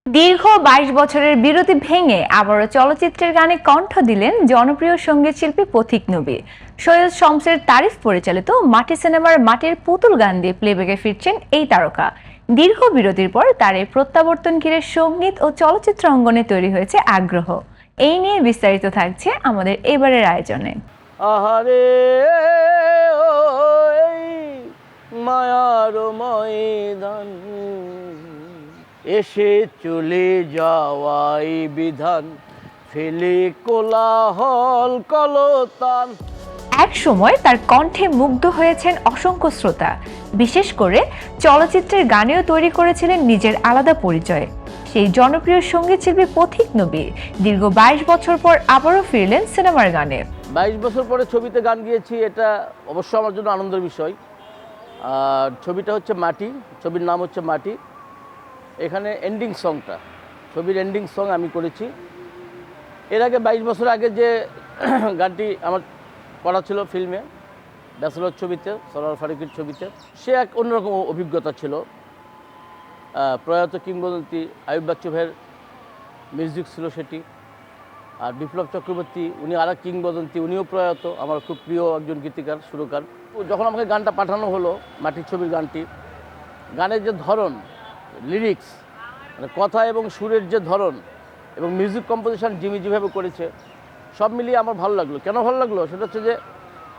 দীর্ঘ ২২ বছরের বিরতি ভেঙে আবারও চলচ্চিত্রের গানে কণ্ঠ দিলেন জনপ্রিয় সঙ্গীত শিল্পী পথিক নবী। সৈয়দ শমসের তারিফ পরিচালিত মাটি সিনেমার মাটির পুতুল গান দিয়ে প্লেব্যাকে ফিরছেন এই তারকা। দীর্ঘ বিরতির পর তার এই প্রত্যাবর্তন ঘিরে সঙ্গীত ও চলচ্চিত্র অঙ্গনে তৈরি হয়েছে আগ্রহ। এই নিয়ে বিস্তারিত থাকছে আমাদের এবারের আয়োজনে। আহারে মায়ার ময়দান এসে চলে যাওয়াই বিধান, ফেলে কোলাহল কলতান। এক সময় তার কণ্ঠে মুগ্ধ হয়েছেন অসংখ্য শ্রোতা, বিশেষ করে চলচ্চিত্রের গানেও তৈরি করেছিলেন নিজের আলাদা পরিচয়। সেই জনপ্রিয় সঙ্গীত শিল্পী পথিক নবী দীর্ঘ ২২ বছর পর আবারও ফিরলেন সিনেমার গানে। ২২ বছর পরে ছবিতে গান গিয়েছি, এটা অবশ্য আমার জন্য আনন্দের বিষয়। আর ছবিটা হচ্ছে মাটি, ছবির নাম হচ্ছে মাটি। এখানে এন্ডিং সংটা, ছবির এন্ডিং সং আমি করেছি। এর আগে ২২ বছর আগে যে গানটি আমার করা ছিল ফিল্মে, ব্যাচেলর ছবিতে, সরোয়ার ফারুকের ছবিতে, সে এক অন্যরকম অভিজ্ঞতা ছিল। প্রয়াত কিংবদন্তি আয়ুব বাচ্চু ভাইয়ের মিউজিক ছিল সেটি। আর বিপ্লব চক্রবর্তী, উনি আর এক কিংবদন্তি, উনিও প্রয়াত, আমার খুব প্রিয় একজন গীতিকার, সুরকার। যখন আমাকে গানটা পাঠানো হলো, মাটির ছবির গানটি, গানের যে ধরন, লিরিক্স, মানে কথা এবং সুরের যে ধরন এবং মিউজিক কম্পোজিশন জিমি যেভাবে করেছে, সব মিলিয়ে আমার ভালো লাগলো। কেন ভালো লাগলো সেটা হচ্ছে যে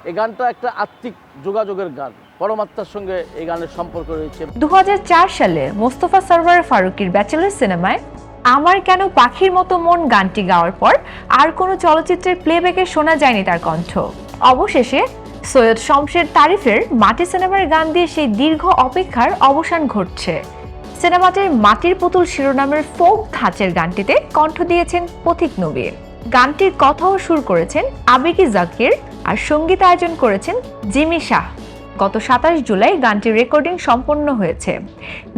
এই গানটা একটা আত্মিক যোগাযোগের গান, পরমাত্মার সঙ্গে এই গানের সম্পর্ক রয়েছে। ২০০৪ সালে মোস্তফা সরওয়ার ফারুকীর ব্যাচেলর সিনেমায় আমার কেন পাখির মতো মন গানটি গাওয়ার পর আর কোনো চলচ্চিত্রের প্লেব্যাকে শোনা যায়নি তার কণ্ঠ। অবশেষে সৈয়দ শমসের তারিফের মাটি সিনেমার গান দিয়ে সেই দীর্ঘ অপেক্ষার অবসান ঘটছে। সিনেমাটির মাটির পুতুল শিরোনামের ফোক ধাঁচের গানটিতে কণ্ঠ দিয়েছেন পথিক নবী। গানটির কথা ও সুর করেছেন আবেগী জাকির, আর সঙ্গীত আয়োজন করেছেন জিমি শাহ। গত ২৭ জুলাই গানটির রেকর্ডিং সম্পন্ন হয়েছে।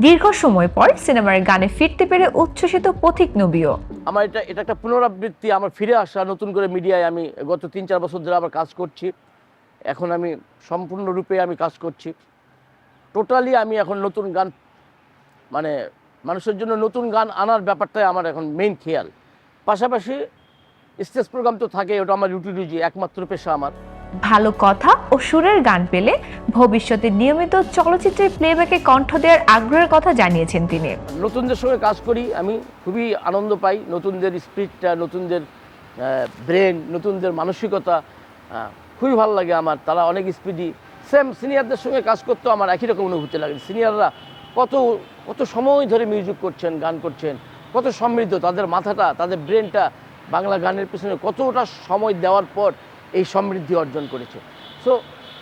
দীর্ঘ সময় পর সিনেমার গানে ফিরতে পেরে উচ্ছ্বসিত পথিক নবীও। আমার এটা একটা পুনরাবৃত্তি, আমার ফিরে আসা নতুন করে মিডিয়ায়। আমি গত ৩-৪ বছর ধরে আবার কাজ করছি। এখন আমি সম্পূর্ণরূপে আমি কাজ করছি। টোটালি আমি এখন নতুন গান, মানে মানুষের জন্য নতুন গান আনার ব্যাপারটাই আমার এখন মেইন খেয়াল। পাশাপাশি স্টেজ প্রোগ্রাম তো থাকে, ওটা আমার রুটি একমাত্র পেশা আমার। ভালো কথা ও সুরের গান পেলে ভবিষ্যতে নিয়মিত চলচ্চিত্রের প্লেব্যাকে কণ্ঠ দেওয়ার আগ্রহের কথা জানিয়েছেন তিনি। নতুনদের সঙ্গে কাজ করি, আমি খুবই আনন্দ পাই। নতুনদের স্পিরিটটা, নতুনদের ব্রেন, নতুনদের মানসিকতা খুবই ভালো লাগে আমার। তারা অনেক স্পিডি। সেম সিনিয়রদের সঙ্গে কাজ করতেও আমার একই রকম অনুভূতি লাগে। সিনিয়ররা কত সময় ধরে মিউজিক করছেন, গান করছেন, কত সমৃদ্ধ তাদের মাথাটা, তাদের ব্রেনটা বাংলা গানের পেছনে কতটা সময় দেওয়ার পর এই সমৃদ্ধি অর্জন করেছে। সো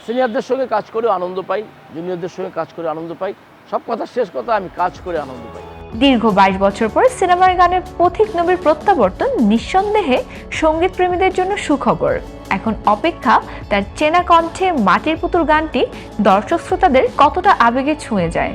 সিনিয়রদের সঙ্গে কাজ করেও আনন্দ পাই, জুনিয়রদের সঙ্গে কাজ করে আনন্দ পাই। সব কথা শেষ কথা, আমি কাজ করে আনন্দ পাই। দীর্ঘ ২২ বছর পর সিনেমার গানে পথিক নবীর প্রত্যাবর্তন নিঃসন্দেহে সঙ্গীত প্রেমীদের জন্য সুখবর। এখন অপেক্ষা তার চেনা কণ্ঠে মাটির পুতুল গানটি দর্শক শ্রোতাদের কতটা আবেগে ছুঁয়ে যায়।